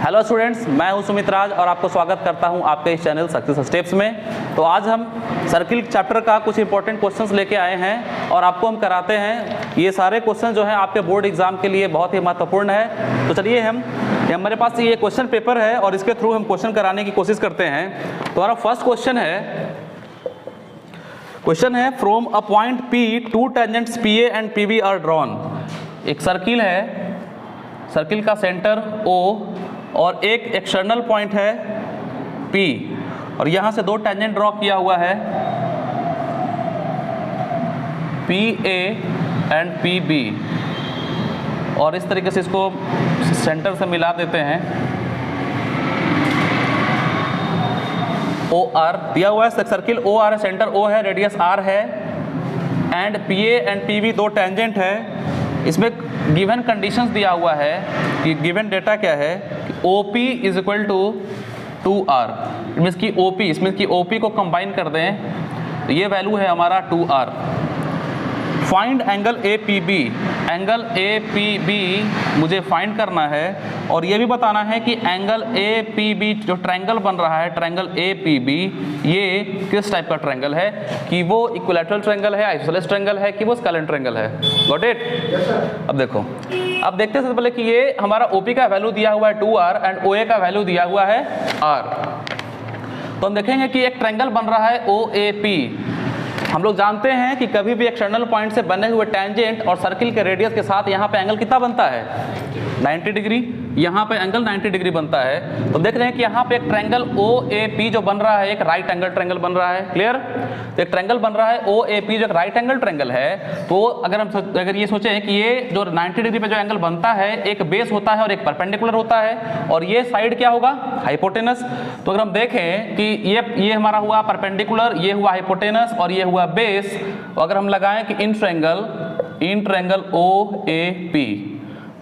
Hello students, मैं हूं सुमित राज और आपको स्वागत करता हूं आपके इस चैनल सक्सेस स्टेप्स में। तो आज हम सर्किल चैप्टर का कुछ इंपॉर्टेंट क्वेश्चंस लेके आए हैं और आपको हम कराते हैं। ये सारे क्वेश्चन जो हैं आपके बोर्ड एग्जाम के लिए बहुत ही महत्वपूर्ण है। तो चलिए हमारे पास ये क्वेश्चन पेपर है और इसके थ्रू हम क्वेश्चन कराने की कोशिश करते हैं। तो हमारा फर्स्ट क्वेश्चन है from a point P two tangents PA and PB are drawn. एक सर्किल है, सर्किल का सेंटर O और एक एक्सटर्नल पॉइंट है P और यहाँ से दो टेंजेंट ड्रॉ किया हुआ है PA एंड PB और इस तरीके से इसको सेंटर से मिला देते हैं। OR दिया हुआ है, सर्किल OR है, सेंटर O है, रेडियस R है एंड PA एंड PB दो टेंजेंट है। इसमें गिवन कंडीशंस दिया हुआ है कि गिवन डेटा क्या है कि OP is equal to 2R। इसमें की OP को कंबाइन कर दें तो ये वैल्यू है हमारा 2R। Find angle APB, angle APB मुझे फाइंड करना है और ये भी बताना है कि एंगल APB जो ट्रायंगल बन रहा है, ट्रायंगल APB, ये किस टाइप का ट्रायंगल है, कि वो इक्विलैटरल ट्रायंगल है, आइसोसेलेस ट्रायंगल है, कि वो स्केलेन ट्रायंगल है। Got it? अब देखो, अब देखते हैं सबसे पहले कि ये हमारा OP का वैल्यू दिया हुआ है 2R एंड OA का वैल्यू दिया हुआ है R। तो हम देखेंगे कि एक ट्रायंगल बन रहा है OAP। हम लोग जानते हैं कि कभी भी एक्सटर्नल पॉइंट से बने हुए टेंजेंट और सर्किल के रेडियस के साथ यहाँ पे एंगल कितना बनता है, 90 डिग्री। यहाँ पे एंगल 90 डिग्री बनता है। तो देख रहे हैं कि यहाँ पे एक ट्रायंगल OAP जो बन रहा है, एक राइट एंगल ट्रायंगल बन रहा है। क्लियर? तो एक ट्रायंगल बन रहा है OAP जो एक राइट एंगल ट्रायंगल है। तो अगर ये सोचें कि ये जो 90 डिग्री पे जो एंगल बनता है, एक बेस होता है और एक परपेंडिकुलर होता है और ये साइड क्या होगा, हाइपोटेनस। तो अगर हम देखें कि ये हमारा हुआ परपेंडिकुलर, ये हुआ हाइपोटेनस और ये हुआ बेस। तो अगर हम लगाएं कि इन ट्रायंगल OAP,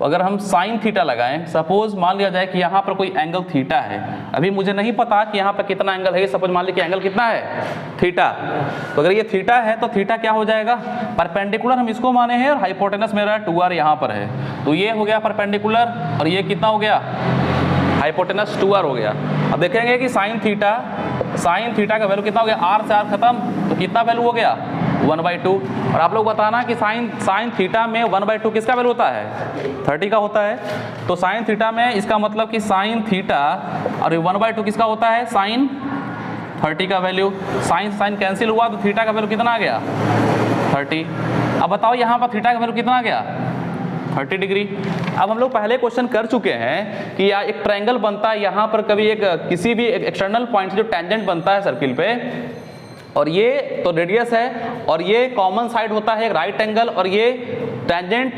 अगर हम साइन थीटा लगाएं, सपोज मान लिया जाए कि यहाँ पर कोई एंगल थीटा है। अभी मुझे नहीं पता कि यहाँ पर कितना एंगल है, सपोज मान लीजिए कि एंगल कितना है, थीटा। तो अगर ये थीटा है तो थीटा क्या हो जाएगा, परपेंडिकुलर हम इसको माने हैं और हाइपोटेनस मेरा 2R यहाँ पर है। तो ये हो गया परपेंडिकुलर और ये कितना हो गया, हाइपोटेनस 2R हो गया। अब देखेंगे कि साइन थीटा का वैल्यू कितना हो गया, R से R खत्म, तो कितना वैल्यू हो गया, 1/2। और आप लोग बताना कि साइन थीटा में 1/2 किसका वैल्यू होता है, 30 का होता है। तो साइन थीटा में इसका मतलब कि साइन थीटा और 1/2 किसका होता है, साइन 30 का वैल्यू। साइन कैंसिल हुआ तो थीटा का वैल्यू कितना आ गया, 30। अब बताओ यहाँ पर थीटा का वैल्यू कितना आ गया, 30 डिग्री। अब हम लोग पहले क्वेश्चन कर चुके हैं कि एक ट्रायंगल बनता है यहाँ पर, कभी किसी भी एक्सटर्नल पॉइंट से जो टेंजेंट बनता है सर्किल पे, और ये तो रेडियस है और ये कॉमन साइड होता है एक राइट एंगल, और ये tangent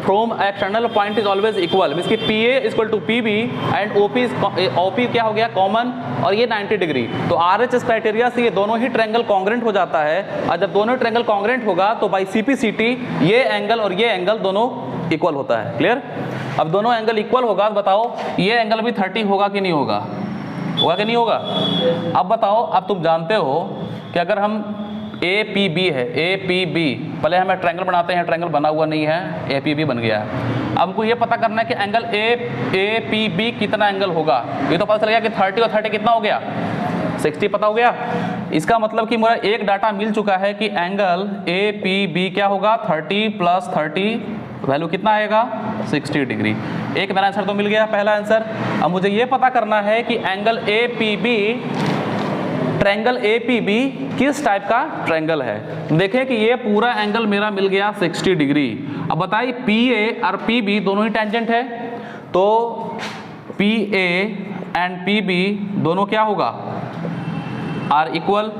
from external point is always equal, means कि PA is equal to PB and OP क्या हो गया, कॉमन, और ये 90 डिग्री। तो RHS क्राइटेरिया से ये दोनों ही ट्रायंगल कॉन्ग्रेंट हो जाता है और जब दोनों ट्रायंगल कॉन्ग्रेंट होगा तो बाई CP/CT ये एंगल और ये एंगल दोनों इक्वल होता है। क्लियर? अब दोनों एंगल इक्वल होगा तो बताओ ये एंगल भी 30 होगा कि नहीं होगा, होगा कि नहीं होगा? अब बताओ, अब तुम जानते हो कि अगर हम APB है, APB, पहले हमें ट्रायंगल बनाते हैं, ट्रायंगल बना हुआ नहीं है, APB बन गया है। अब हमको ये पता करना है कि एंगल APB कितना एंगल होगा। ये तो पता चल गया कि 30 और 30 कितना हो गया, 60 पता हो गया। इसका मतलब कि मेरा एक डाटा मिल चुका है कि एंगल APB क्या होगा, 30 + 30 वैल्यू कितना आएगा, 60 डिग्री। एक मेरा आंसर तो मिल गया, पहला आंसर। अब मुझे ये पता करना है कि एंगल APB, ट्रायंगल APB किस टाइप का ट्रायंगल है। देखें कि ये पूरा एंगल मेरा मिल गया 60 डिग्री। अब बताइए PA और PB दोनों ही टेंजेंट है, तो PA एंड PB दोनों क्या होगा, आर इक्वल,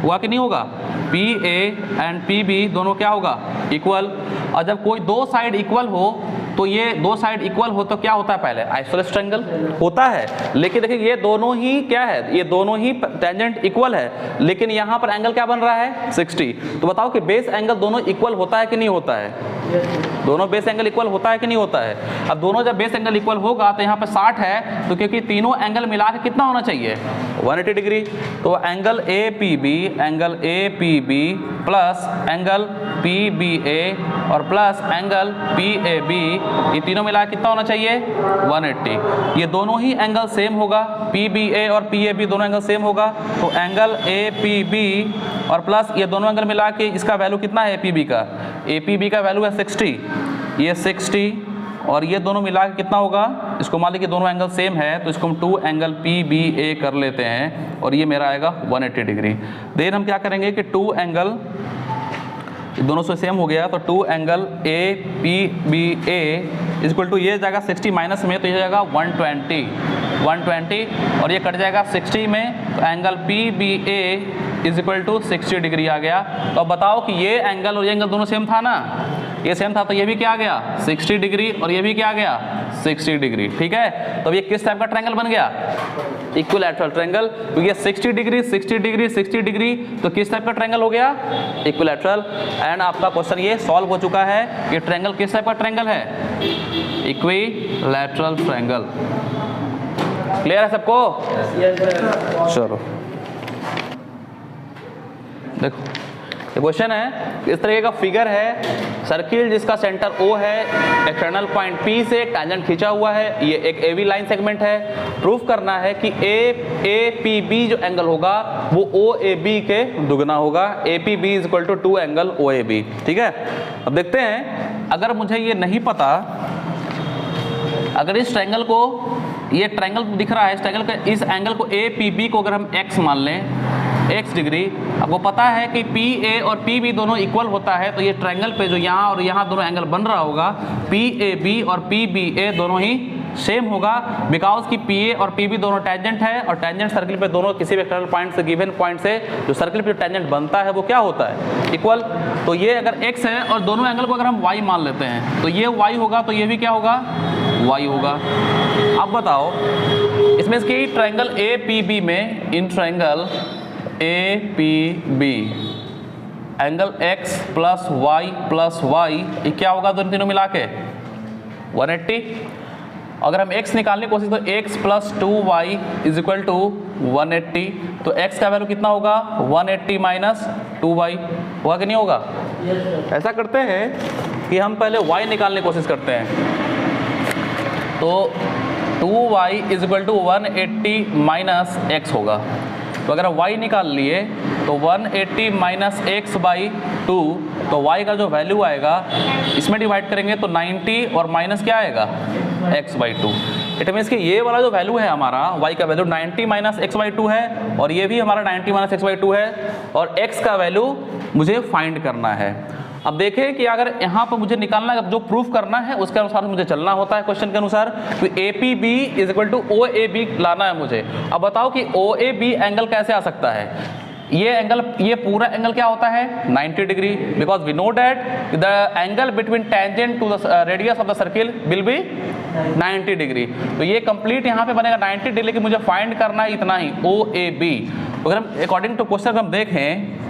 हुआ कि नहीं होगा, PA एंड PB दोनों क्या होगा, इक्वल। और जब कोई दो साइड इक्वल हो तो ये दो साइड इक्वल हो तो क्या होता है, पहले आइसोसेलेस ट्रायंगल होता है। लेकिन देखिए ये दोनों ही क्या है, ये दोनों ही टेंजेंट इक्वल है, लेकिन यहाँ पर एंगल क्या बन रहा है, 60। तो बताओ कि बेस एंगल दोनों इक्वल होता है कि नहीं होता है, दोनों बेस एंगल इक्वल होता है कि नहीं होता है? अब दोनों जब बेस एंगल इक्वल होगा तो यहाँ पे 60 है, तो क्योंकि तीनों एंगल मिला के कितना होना चाहिए? 180 डिग्री। तो angle A P B plus angle PBA और प्लस एंगल PAB, ये तीनों मिला कितना होना चाहिए? 180। ये दोनों ही एंगल सेम होगा, PBA और PAB दोनों एंगल सेम होगा, तो एंगल APB और प्लस ये दोनों एंगल मिला के इसका वैल्यू कितना है? APB का वैल्यू है 60, ये 60 और ये दोनों मिला के कितना होगा? इसको मान लीजिए कि दोनों एंगल सेम है, तो इसको हम 2 एंगल PBA कर लेते हैं और ये मेरा आएगा 180 डिग्री। देन हम क्या करेंगे कि 2 एंगल दोनों से सेम हो गया, तो 2 एंगल APBA इक्वल टू ये जाएगा 60 माइनस में, तो ये जाएगा 120 और ये कट जाएगा 60 में, तो angle PBA is equal to 60 degree आ गया। तो अब बताओ कि ये एंगल और ये एंगल दोनों सेम था ना, ये सेम था, तो ये भी क्या आ गया? 60 डिग्री और ये भी क्या आ गया? 60 डिग्री। ठीक है, तो ये किस टाइप का ट्रायंगल बन गया? Equilateral triangle. तो ये 60 डिग्री 60 डिग्री 60 डिग्री, तो किस टाइप का ट्रायंगल हो गया? इक्विलैटरल। एंड आपका क्वेश्चन ये सॉल्व हो चुका है। ये ट्रायंगल किस टाइप का ट्रायंगल है? Equilateral triangle. क्लियर है सबको? चलो देखो, ये क्वेश्चन है, इस तरीके का फिगर है, सर्किल जिसका सेंटर O है, एक्सटर्नल पॉइंट P से टैंजेंट खींचा हुआ है, ये एक AB लाइन सेगमेंट है। प्रूफ करना है कि APB जो एंगल होगा वो OAB के दुगना होगा। APB is equal to 2 angle OAB। ठीक है, अब देखते हैं, अगर मुझे ये नहीं पता, अगर इस ट्रायंगल को, ये ट्रायंगल दिख रहा है, इस ट्रायंगल का इस एंगल को APB को अगर हम x मान लें, x डिग्री, आपको पता है कि PA और PB दोनों इक्वल होता है, तो ये ट्रायंगल पे जो यहाँ और यहाँ दोनों एंगल बन रहा होगा, PAB और PBA दोनों ही सेम होगा, बिकॉज कि PA और PB दोनों टैंजेंट है, और टैंजेंट सर्किल पे दोनों किसी भी एक्सटर्नल पॉइंट से, गिवन पॉइंट से जो सर्किल पे जो टैंजेंट बनता है वो क्या होता है? इक्वल। तो ये अगर x है और दोनों एंगल को अगर हम y मान लेते हैं, तो ये y होगा, तो ये भी क्या होगा? y होगा। अब बताओ, इसमें इसकी ट्रायंगल APB में, in triangle APB angle x plus y ये क्या होगा? दोनों तीनों मिला के 180। अगर हम x निकालने की कोशिश, तो x plus 2y is equal to 180, तो x का वैल्यू कितना होगा? 180 माइनस 2y होगा कि नहीं होगा? ऐसा करते हैं कि हम पहले y निकालने की कोशिश करते हैं, तो 2y is equal to 180 minus x होगा। तो अगर y निकाल लिए तो 180 माइनस x बाई 2, तो y का जो वैल्यू आएगा, इसमें डिवाइड करेंगे तो 90 और माइनस क्या आएगा? x by 2। इट मीन्स कि ये वाला जो वैल्यू है हमारा, y का वैल्यू 90 माइनस x बाई 2 है, और ये भी हमारा 90 माइनस x बाई 2 है, और x का वैल्यू मुझे फाइंड करना है। अब देखें कि अगर यहाँ पर मुझे निकालना है, जो प्रूफ करना है उसके अनुसार मुझे चलना होता है क्वेश्चन के अनुसार। तो APB is equal to OAB लाना है मुझे। अब बताओ कि OAB एंगल कैसे आ सकता है? ये एंगल, ये पूरा एंगल क्या होता है? 90 degree, because we know that the angle between tangent to the radius of the circle will be 90 degree. तो ये कंप्लीट यहाँ पे बनेगा 90 डिग्री, लेकिन मुझे फाइंड करना है इतना ही, OAB। अगर हम अकॉर्डिंग टू क्वेश्चन हम देखें,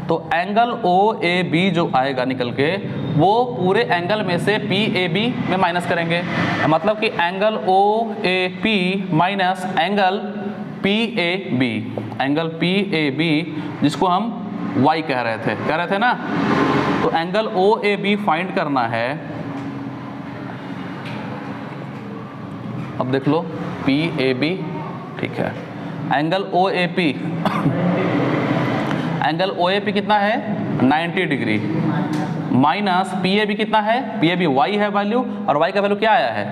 तो एंगल OAB जो आएगा निकल के, वो पूरे एंगल में से PAB में माइनस करेंगे, मतलब कि angle OAP minus angle PAB, angle PAB जिसको हम y कह रहे थे ना। तो एंगल OAB फाइंड करना है। अब देख लो PAB, ठीक है, एंगल OAP कितना है? 90 डिग्री, माइनस PAB कितना है? PAB y है वैल्यू, और y का वैल्यू क्या आया है?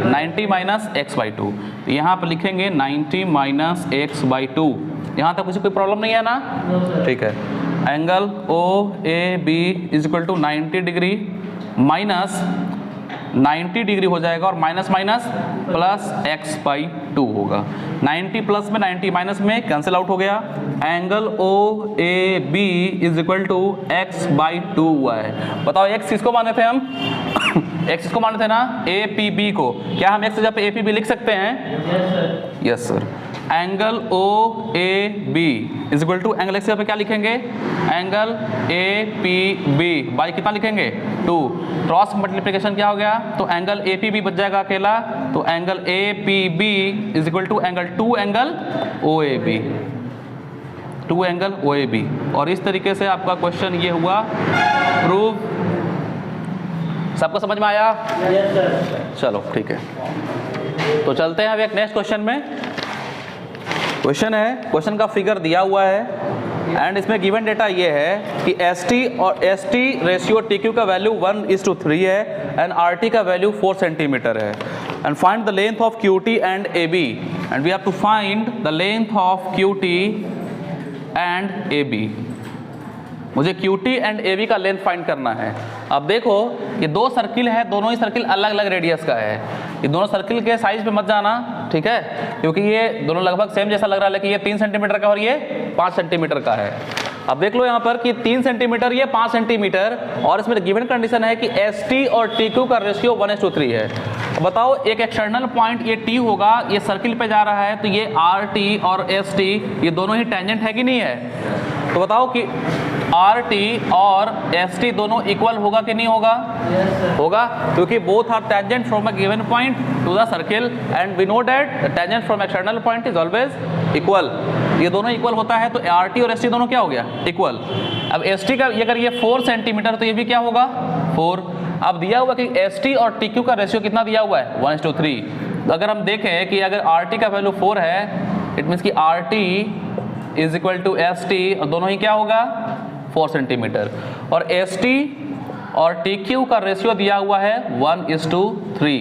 90 माइनस x बाई 2। तो यहाँ पर लिखेंगे 90 माइनस x बाई 2। यहाँ तक मुझे कोई प्रॉब्लम नहीं है ना? ठीक है, angle OAB is equal to 90 degree minus 90 degree हो जाएगा, और minus minus plus x by 2 होगा। 90 प्लस में 90 माइनस में कैंसिल आउट हो गया। Angle OAB is equal to x by 2 हुआ है। बताओ x किसको माने थे हम? x किसको माने थे ना? APB को। क्या हम x से जब APB लिख सकते हैं? Yes sir. Angle O A B is equal to angle X पे क्या लिखेंगे, angle A P B by कितना लिखेंगे 2, क्रॉस मल्टीप्लिकेशन क्या हो गया, तो एंगल ए पी बी बच जाएगा अकेला, तो angle A P B is equal to angle 2 angle O A B, 2 angle O A B. और इस तरीके से आपका क्वेश्चन ये हुआ प्रूव। सबको समझ में आया? Yes sir. चलो ठीक है, तो चलते हैं अब एक नेक्स्ट क्वेश्चन में। क्वेश्चन है, क्वेश्चन का फिगर दिया हुआ है एंड इसमें गिवन डेटा ये है कि एस और एस रेशियो टी क्यू का वैल्यू 1:3 है एंड आर टी का वैल्यू 4 सेंटीमीटर है and find the length of Q T and A B and we have to find the length of Q T and A B. मुझे Q T and A B का length find करना है। अब देखो ये दो circle है, दोनों ही सर्किल अलग अलग रेडियस का है। ये दोनों सर्किल के साइज पे मत जाना, ठीक है, क्योंकि ये दोनों लगभग सेम जैसा लग रहा है, लेकिन ये 3 सेंटीमीटर का और ये 5 सेंटीमीटर का है। अब देख लो यहाँ पर कि 3 सेंटीमीटर ये 5 सेंटीमीटर और इसमें गिवन कंडीशन है कि एस टी और टी क्यू का रेशियो 1:3 है। बताओ एक एक्सटर्नल पॉइंट ये टी होगा, ये सर्किल पे जा रहा है, तो ये आर टी और एस टी ये दोनों ही टेंजेंट है कि नहीं है? तो बताओ कि आर टी और एस टी दोनों इक्वल होगा कि नहीं होगा? होगा, क्योंकि both are tangent from a given point to the circle and we know that tangent from external point is always equal. ये दोनों इक्वल होता है, तो आर टी और एस टी दोनों क्या हो गया? इक्वल। अब एस टी का अगर ये 4 सेंटीमीटर तो ये भी क्या होगा? 4। अब दिया हुआ कि एस टी और टी क्यू का रेशियो कितना दिया हुआ है? 1:3। तो अगर हम देखें कि अगर आर टी का वैल्यू 4 है, इट मीन्स कि R T is equal to S T और दोनों ही क्या होगा? 4 सेंटीमीटर। और एस टी और टी क्यू का रेशियो दिया हुआ है 1:3।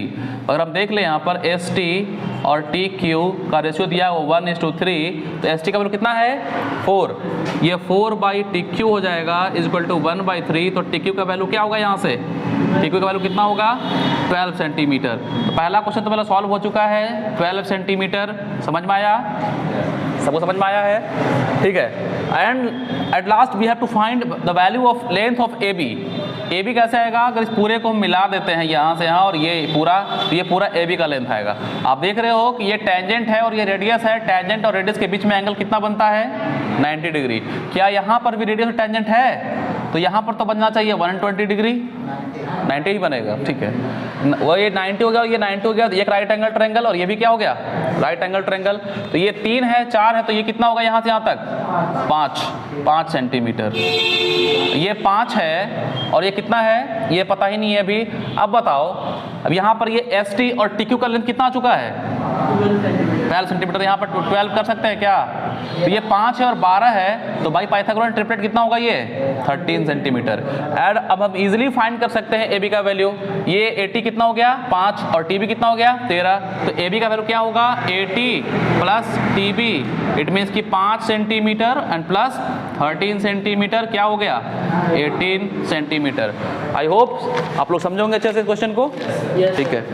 अगर हम देख लें यहाँ पर एस टी और टी क्यू का रेशियो दिया हुआ 1:3, तो एस टी का वैल्यू कितना है? 4। ये 4/टी क्यू हो जाएगा इज इक्वल टू 1/3। तो टी क्यू का वैल्यू क्या होगा यहाँ से? टी क्यू का वैल्यू कितना होगा? 12 सेंटीमीटर। तो पहला क्वेश्चन तो पहले सॉल्व हो चुका है, 12 सेंटीमीटर। समझ में आया? सबको समझ में आया है? ठीक है। And at last we have to find the value of length of A B. A B कैसे आएगा? अगर इस पूरे को हम मिला देते हैं यहाँ से यहाँ और ये पूरा, तो ये पूरा ए बी का लेंथ आएगा। आप देख रहे हो कि ये टेंजेंट है और ये रेडियस है। टेंजेंट और रेडियस के बीच में एंगल कितना बनता है? 90 डिग्री। क्या यहाँ पर भी रेडियस और टेंजेंट है? तो यहाँ पर तो बनना चाहिए 120 डिग्री, 90 ही बनेगा, ठीक है। वो ये 90 हो गया और ये 90 हो गया, तो एक राइट एंगल ट्रायंगल और ये भी क्या हो गया? Right angle triangle. तो ये 3 है, 4 है, तो ये कितना होगा यहाँ से यहाँ तक? 5 सेंटीमीटर। ये 5 है और ये कितना है? ये पता ही नहीं है अभी। अब बताओ, अब यहाँ पर ये एस टी और टी क्यू का लेंथ कितना आ चुका है? 12 सेंटीमीटर। यहाँ पर 12 कर सकते हैं क्या? तो ये 5 है और 12 है, तो भाई पाइथागोरस ट्रिपलेट कितना होगा? ये 13 सेंटीमीटर। एंड अब हम इजीली फाइंड कर सकते हैं ए बी का वैल्यू। ये ए टी कितना हो गया? 5 और टी बी कितना हो गया? 13। तो ए बी का वैल्यू क्या होगा? A T plus T B. It means कि 5 सेंटीमीटर एंड प्लस 13 सेंटीमीटर क्या हो गया? 18 सेंटीमीटर। आई होप आप लोग समझोगे अच्छे से क्वेश्चन को, ठीक है।